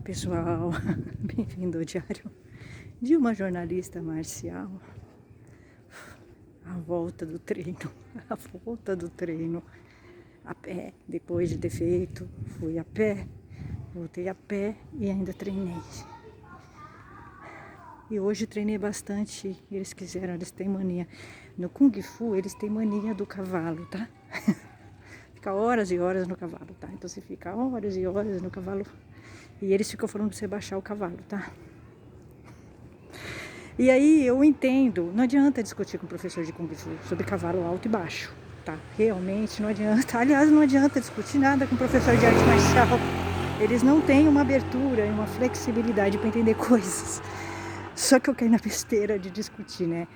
pessoal, bem-vindo ao diário de uma jornalista marcial. A volta do treino, a pé, depois de ter feito, fui a pé, voltei a pé e ainda treinei. E hoje treinei bastante, eles têm mania. No Kung Fu, eles têm mania do cavalo, tá? Fica horas e horas no cavalo, tá? Então você fica horas e horas no cavalo e eles ficam falando pra você baixar o cavalo, tá? E aí eu entendo, não adianta discutir com o professor de Kung Fu sobre cavalo alto e baixo, tá? Realmente não adianta. Aliás, não adianta discutir nada com o professor de arte marcial. Eles não têm uma abertura e uma flexibilidade para entender coisas. Só que eu caí na besteira de discutir, né?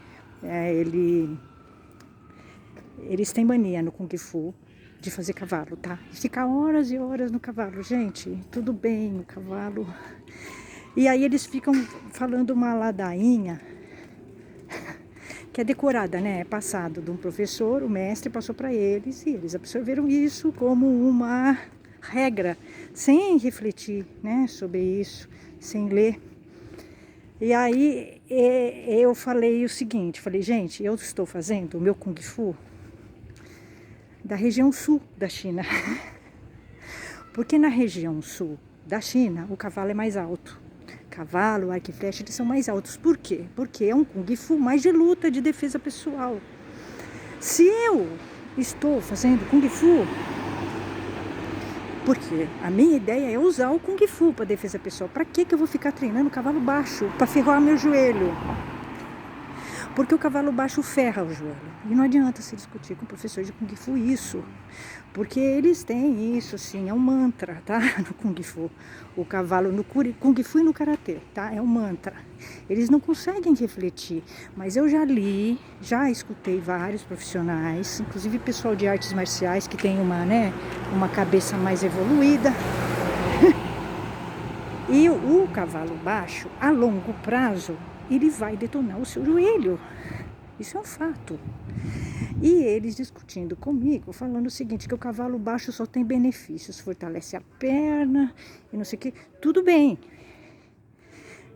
Eles têm mania no Kung Fu de fazer cavalo, tá? E ficar horas e horas no cavalo. Gente, tudo bem, o cavalo... E aí eles ficam falando uma ladainha que é decorada, né? É passado de um professor, o mestre passou para eles e eles absorveram isso como uma regra, sem refletir, né, sobre isso, sem ler. E aí eu falei o seguinte, gente, eu estou fazendo o meu Kung Fu da região sul da China. Porque na região sul da China o cavalo é mais alto. Cavalo, arco e flecha, eles são mais altos. Por quê? Porque é um Kung Fu mais de luta, de defesa pessoal. Se eu estou fazendo Kung Fu, porque a minha ideia é usar o Kung Fu para defesa pessoal. Para que eu vou ficar treinando cavalo baixo? Para ferrar meu joelho. Porque o cavalo baixo ferra o joelho. E não adianta se discutir com o professor de Kung Fu isso. Porque eles têm isso, sim, é um mantra, tá? No Kung Fu. O cavalo no Kung Fu e no Karatê, tá? É um mantra. Eles não conseguem refletir. Mas eu já li, já escutei vários profissionais, inclusive pessoal de artes marciais que tem uma cabeça mais evoluída. E o cavalo baixo, a longo prazo, ele vai detonar o seu joelho. Isso é um fato. E eles discutindo comigo, falando o seguinte, que o cavalo baixo só tem benefícios, fortalece a perna e não sei o que. Tudo bem.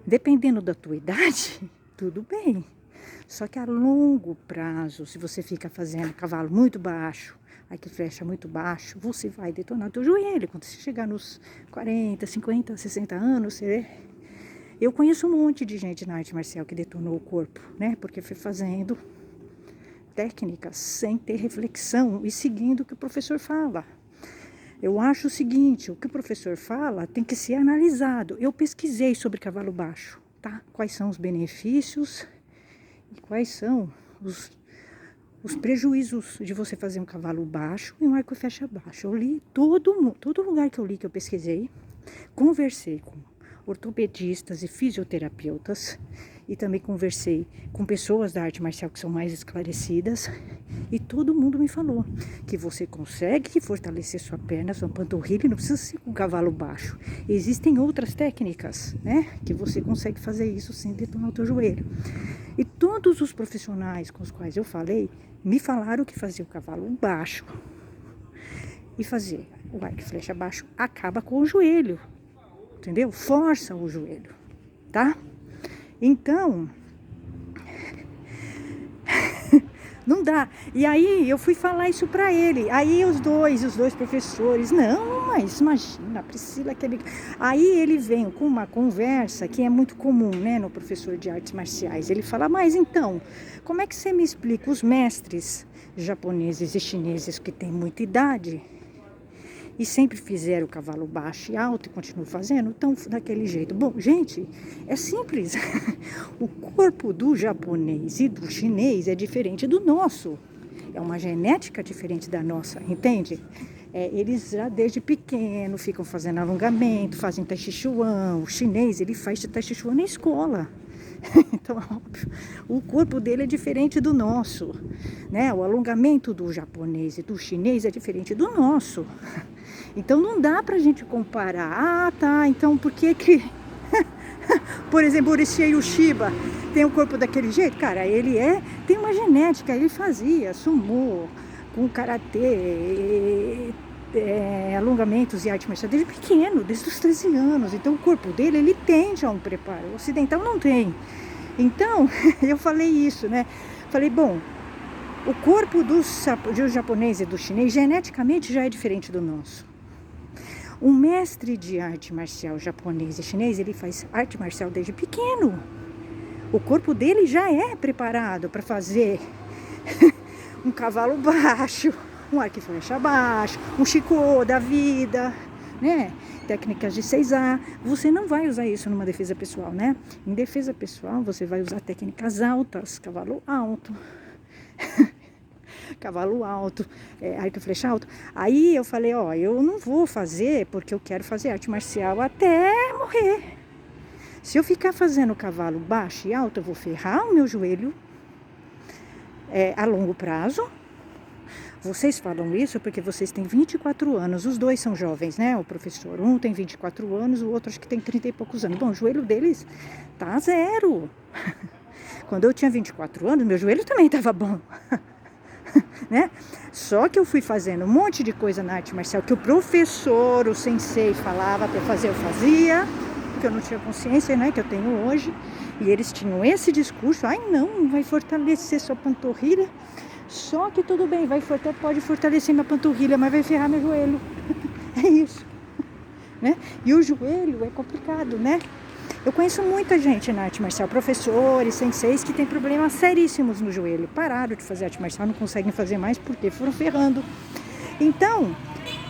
Dependendo da tua idade, tudo bem. Só que a longo prazo, se você fica fazendo cavalo muito baixo, arco e flecha muito baixo, você vai detonar o teu joelho. Quando você chegar nos 40, 50, 60 anos, Eu conheço um monte de gente na arte marcial que detonou o corpo, né? Porque foi fazendo técnicas sem ter reflexão e seguindo o que o professor fala. Eu acho o seguinte, o que o professor fala tem que ser analisado. Eu pesquisei sobre cavalo baixo, tá? Quais são os benefícios e quais são os prejuízos de você fazer um cavalo baixo e um arco e flecha baixo. Eu li todo lugar que eu li, que eu pesquisei, conversei com ortopedistas e fisioterapeutas e também conversei com pessoas da arte marcial que são mais esclarecidas e todo mundo me falou que você consegue fortalecer sua perna, sua panturrilha, não precisa ser com cavalo baixo. Existem outras técnicas, né, que você consegue fazer isso sem detonar o teu joelho. E todos os profissionais com os quais eu falei me falaram que fazer o cavalo baixo e fazer o arco e flecha baixo acaba com o joelho. Entendeu? Força o joelho, tá? Então, não dá. E aí eu fui falar isso pra ele. Aí os dois professores, não, mas imagina, a Priscila quer... Aí ele vem com uma conversa que é muito comum, né, no professor de artes marciais. Ele fala, mas então, como é que você me explica os mestres japoneses e chineses que têm muita idade e sempre fizeram o cavalo baixo e alto e continuam fazendo, então daquele jeito? Bom, gente, é simples. O corpo do japonês e do chinês é diferente do nosso. É uma genética diferente da nossa, entende? Eles já desde pequeno ficam fazendo alongamento, fazem tai chi chuan. O chinês, ele faz tai chi chuan na escola. Então, óbvio, o corpo dele é diferente do nosso, né? O alongamento do japonês e do chinês é diferente do nosso. Então, não dá pra gente comparar. Ah, tá, então por que por exemplo, o Orishei Uchiba tem um corpo daquele jeito? Cara, tem uma genética, ele fazia sumô, com karatê, alongamentos e arte marcial desde pequeno, desde os 13 anos. Então o corpo dele, ele tem já um preparo. O ocidental não tem. Então, eu falei isso, né? Falei, bom, o corpo do japonês e do chinês geneticamente já é diferente do nosso. Um mestre de arte marcial japonês e chinês, ele faz arte marcial desde pequeno. O corpo dele já é preparado para fazer um cavalo baixo, um arco e flecha baixo, um shiko da vida, né? Técnicas de 6A. Você não vai usar isso numa defesa pessoal, né? Em defesa pessoal, você vai usar técnicas altas, cavalo alto. Cavalo alto, arco e flecha alto. Aí eu falei, ó, eu não vou fazer porque eu quero fazer arte marcial até morrer. Se eu ficar fazendo cavalo baixo e alto, eu vou ferrar o meu joelho a longo prazo. Vocês falam isso porque vocês têm 24 anos, os dois são jovens, né? O professor, um tem 24 anos, o outro acho que tem 30 e poucos anos. Bom, o joelho deles tá 0. Quando eu tinha 24 anos, meu joelho também estava bom. Né? Só que eu fui fazendo um monte de coisa na arte marcial que o professor, o sensei falava para fazer, eu fazia, porque eu não tinha consciência, né, que eu tenho hoje. E eles tinham esse discurso, ai não, vai fortalecer sua panturrilha. Só que tudo bem, pode fortalecer minha panturrilha, mas vai ferrar meu joelho. É isso, né? E o joelho é complicado, né? Eu conheço muita gente na arte marcial, professores, senseis, que tem problemas seríssimos no joelho. Pararam de fazer arte marcial, não conseguem fazer mais porque foram ferrando. Então,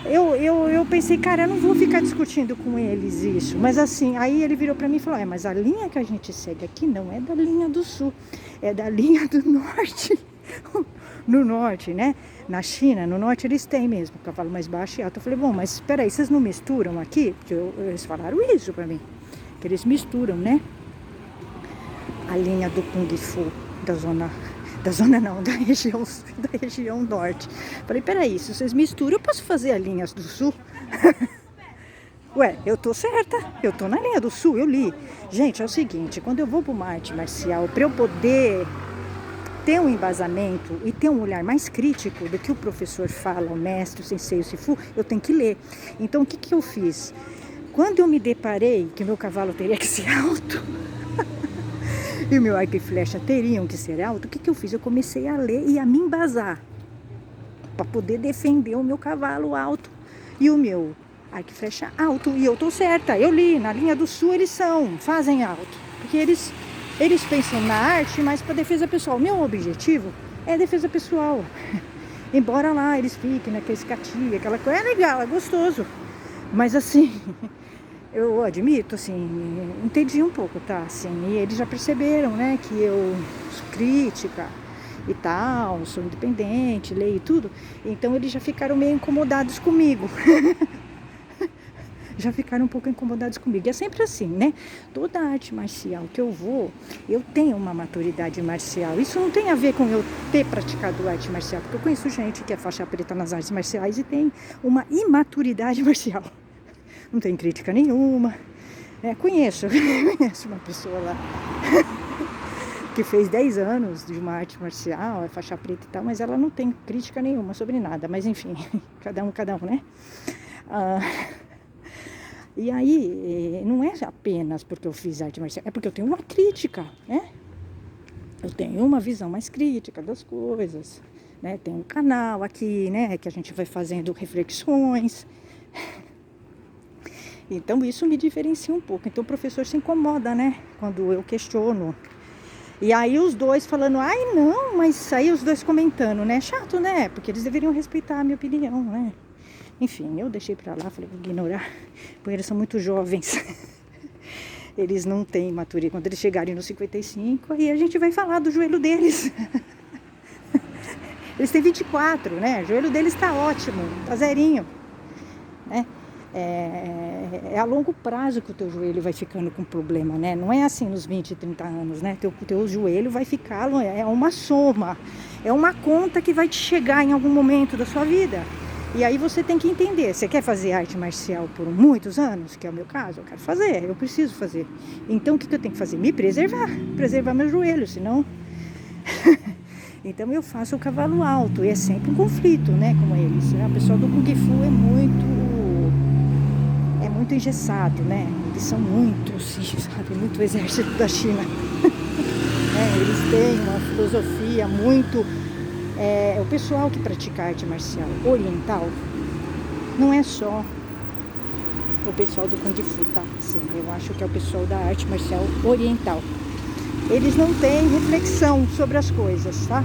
eu pensei, cara, eu não vou ficar discutindo com eles isso. Mas assim, aí ele virou pra mim e falou, mas a linha que a gente segue aqui não é da linha do sul, é da linha do norte. No norte, né? Na China, no norte eles têm mesmo cavalo mais baixo e alto. Eu falei, bom, mas espera aí, vocês não misturam aqui? Porque eles falaram isso pra mim. Que eles misturam, né? A linha do Kung Fu da região norte. Falei, peraí, se vocês misturam, eu posso fazer a linha do sul? Ué, eu tô certa, eu tô na linha do sul, eu li. Gente, é o seguinte, quando eu vou para uma arte marcial, para eu poder ter um embasamento e ter um olhar mais crítico do que o professor fala, o mestre, o sensei, o sifu, eu tenho que ler. Então, o que eu fiz? Quando eu me deparei que meu cavalo teria que ser alto e o meu arco e flecha teriam que ser alto, o que eu fiz? Eu comecei a ler e a me embasar para poder defender o meu cavalo alto e o meu arco e flecha alto. E eu tô certa, eu li, na linha do sul eles fazem alto, porque eles pensam na arte, mas para defesa pessoal. Meu objetivo é defesa pessoal. Embora lá eles fiquem naquele escatia, aquela coisa, é legal, é gostoso. Mas assim, eu admito, assim, entendi um pouco, tá? Assim, e eles já perceberam, né, que eu sou crítica e tal, sou independente, leio tudo. Então eles já ficaram meio incomodados comigo. Já ficaram um pouco incomodados comigo. E é sempre assim, né? Toda arte marcial que eu vou, eu tenho uma maturidade marcial. Isso não tem a ver com eu ter praticado arte marcial, porque eu conheço gente que é faixa preta nas artes marciais e tem uma imaturidade marcial. Não tem crítica nenhuma. Conheço uma pessoa lá que fez 10 anos de uma arte marcial, é faixa preta e tal, mas ela não tem crítica nenhuma sobre nada. Mas enfim, cada um, né? E aí, não é apenas porque eu fiz arte marcial, é porque eu tenho uma crítica, né? Eu tenho uma visão mais crítica das coisas, né? Tem um canal aqui, né? Que a gente vai fazendo reflexões. Então, isso me diferencia um pouco. Então, o professor se incomoda, né? Quando eu questiono. E aí, os dois falando, ai, não, mas aí os dois comentando, né? Chato, né? Porque eles deveriam respeitar a minha opinião, né? Enfim, eu deixei pra lá, falei, vou ignorar, porque eles são muito jovens. Eles não têm maturidade. Quando eles chegarem nos 55, aí a gente vai falar do joelho deles. Eles têm 24, né? O joelho deles tá ótimo, tá zerinho, né? É a longo prazo que o teu joelho vai ficando com problema, né? Não é assim nos 20, 30 anos, né? Teu joelho vai ficar, é uma soma, é uma conta que vai te chegar em algum momento da sua vida. E aí você tem que entender, você quer fazer arte marcial por muitos anos, que é o meu caso, eu quero fazer, eu preciso fazer. Então o que eu tenho que fazer? Me preservar meu joelho, senão Então eu faço o cavalo alto, e é sempre um conflito, né, com eles. O pessoal do Kung Fu é muito engessado, né? Eles são muito, sabe, muito exército da China. Eles têm uma filosofia muito... o pessoal que pratica arte marcial oriental não é só o pessoal do Kung Fu, tá? Sim, eu acho que é o pessoal da arte marcial oriental. Eles não têm reflexão sobre as coisas, tá?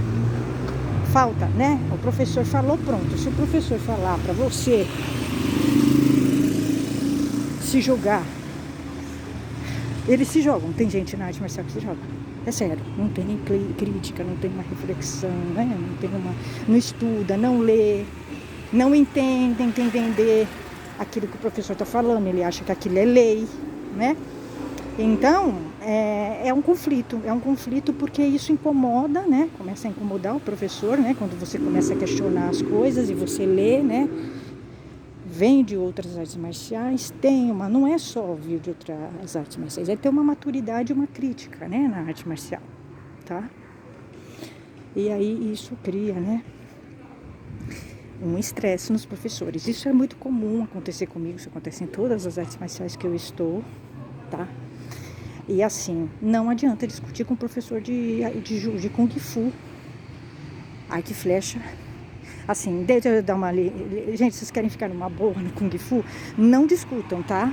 Falta, né? O professor falou, pronto. Se o professor falar pra você se jogar, eles se jogam. Tem gente na arte marcial que se joga. É sério, não tem nem crítica, não tem uma reflexão, né? Não estuda, não lê, não tenta entender aquilo que o professor está falando. Ele acha que aquilo é lei, né? Então, é um conflito porque isso incomoda, né? Começa a incomodar o professor, né? Quando você começa a questionar as coisas e você lê, né? Vem de outras artes marciais, não é só ouvir de outras artes marciais, é ter uma maturidade e uma crítica, né? Na arte marcial, tá? E aí isso cria, né? Um estresse nos professores. Isso é muito comum acontecer comigo, isso acontece em todas as artes marciais que eu estou, tá? E assim, não adianta discutir com o professor de Kung Fu, arco e flecha. Assim, deixa eu dar uma... Gente, vocês querem ficar numa boa no Kung Fu? Não discutam, tá?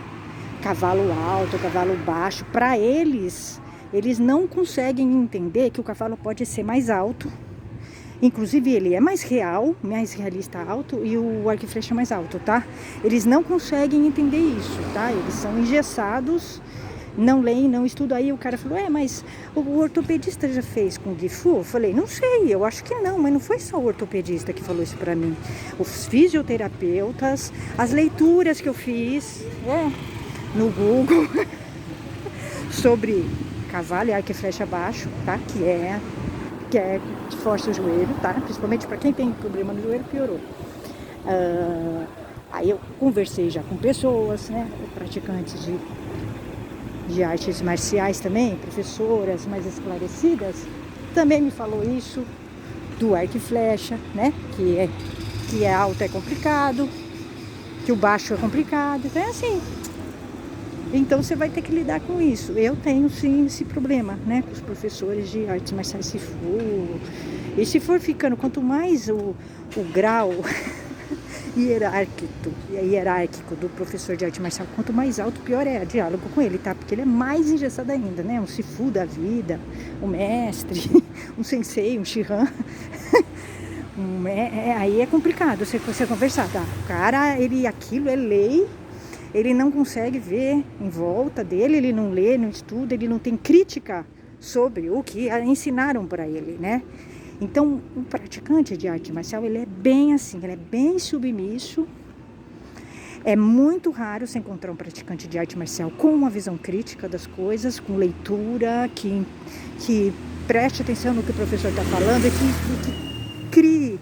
Cavalo alto, cavalo baixo. Para eles não conseguem entender que o cavalo pode ser mais alto. Inclusive, ele é mais realista alto, e o arco e flecha é mais alto, tá? Eles não conseguem entender isso, tá? Eles são engessados, não leem, não estudam. Aí o cara falou, mas o ortopedista já fez Kung Fu? Eu falei, não sei, eu acho que não, mas não foi só o ortopedista que falou isso pra mim. Os fisioterapeutas, as leituras que eu fiz no Google sobre cavalo e arco e flecha baixo, tá? Que força o joelho, tá? Principalmente para quem tem problema no joelho, piorou. Aí eu conversei já com pessoas, né? Praticantes de artes marciais também, professoras mais esclarecidas, também me falou isso do arco e flecha, né? Que é alto é complicado, que o baixo é complicado, então é assim. Então você vai ter que lidar com isso. Eu tenho sim esse problema, né? Com os professores de artes marciais, e se for ficando, quanto mais o grau hierárquico do professor de arte marcial, quanto mais alto, pior é o diálogo com ele, tá? Porque ele é mais engessado ainda, né? Um Sifu da vida, um mestre, um sensei, um Shihan. Aí é complicado você conversar, tá? O cara, aquilo é lei, ele não consegue ver em volta dele, ele não lê, não estuda, ele não tem crítica sobre o que ensinaram para ele, né? Então, o praticante de arte marcial, ele é bem assim, ele é bem submisso. É muito raro você encontrar um praticante de arte marcial com uma visão crítica das coisas, com leitura, que preste atenção no que o professor está falando e que crie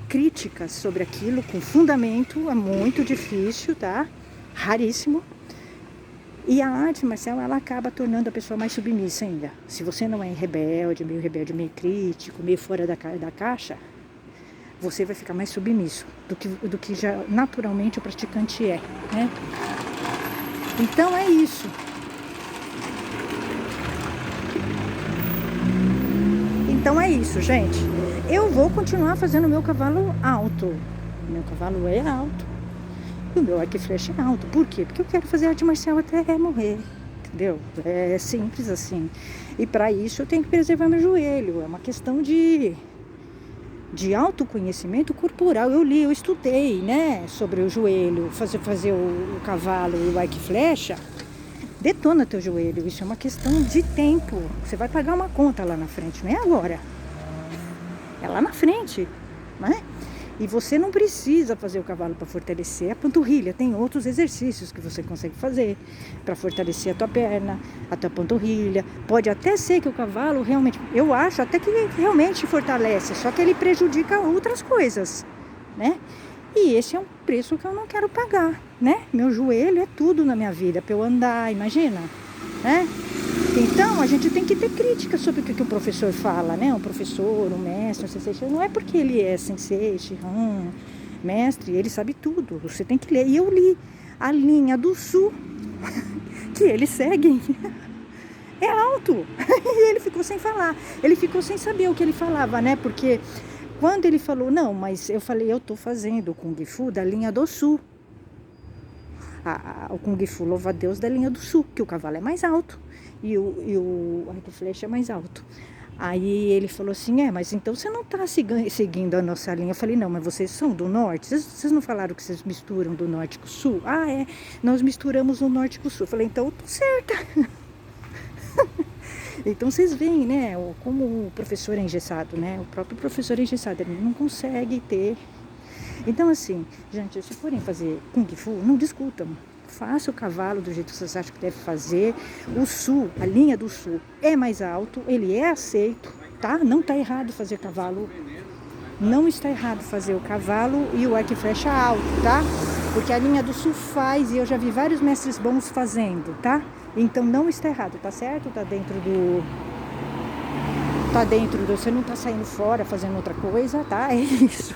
críticas sobre aquilo com fundamento. É muito difícil, tá? Raríssimo. E a arte marcial, ela acaba tornando a pessoa mais submissa ainda. Se você não é rebelde, meio crítico, meio fora da caixa, você vai ficar mais submisso do que já naturalmente o praticante é, né? Então é isso. Então é isso, gente. Eu vou continuar fazendo o meu cavalo alto. Meu cavalo é alto. E o meu arco e flecha é alto. Por quê? Porque eu quero fazer arte marcial até morrer. Entendeu? É simples assim. E para isso eu tenho que preservar meu joelho. É uma questão de autoconhecimento corporal. Eu estudei, né? Sobre o joelho. Fazer o cavalo e o arco e flecha detona teu joelho. Isso é uma questão de tempo. Você vai pagar uma conta lá na frente. Não é agora. É lá na frente. Né? E você não precisa fazer o cavalo para fortalecer a panturrilha. Tem outros exercícios que você consegue fazer para fortalecer a tua perna, a tua panturrilha. Pode até ser que o cavalo realmente... Eu acho até que realmente fortalece, só que ele prejudica outras coisas, né? E esse é um preço que eu não quero pagar, né? Meu joelho é tudo na minha vida, para eu andar, imagina, né? Então, a gente tem que ter crítica sobre o que o professor fala, né? Um professor, um mestre, um sensei, não é porque ele é sensei, shihan, mestre, ele sabe tudo. Você tem que ler. E eu li a linha do sul que eles seguem. É alto. E ele ficou sem falar. Ele ficou sem saber o que ele falava, né? Porque quando ele falou, não, mas eu falei, eu tô fazendo o Kung Fu da linha do sul. O Kung Fu louva a Deus da linha do sul, que o cavalo é mais alto e o arco e flecha é mais alto. Aí ele falou assim, mas então você não está seguindo a nossa linha. Eu falei, não, mas vocês são do norte? Vocês não falaram que vocês misturam do norte com o sul? Ah, é, nós misturamos o norte com o sul. Eu falei, então eu tô certa. Então vocês veem, né, como o professor é engessado, né? O próprio professor é engessado, ele não consegue ter. Então, assim, gente, se forem fazer Kung Fu, não discutam. Faça o cavalo do jeito que vocês acham que deve fazer. O sul, a linha do sul é mais alto, ele é aceito, tá? Não está errado fazer cavalo. Não está errado fazer o cavalo e o arco e flecha alto, tá? Porque a linha do sul faz, e eu já vi vários mestres bons fazendo, tá? Então não está errado, tá certo? Tá dentro do... Você não tá saindo fora fazendo outra coisa, tá? É isso.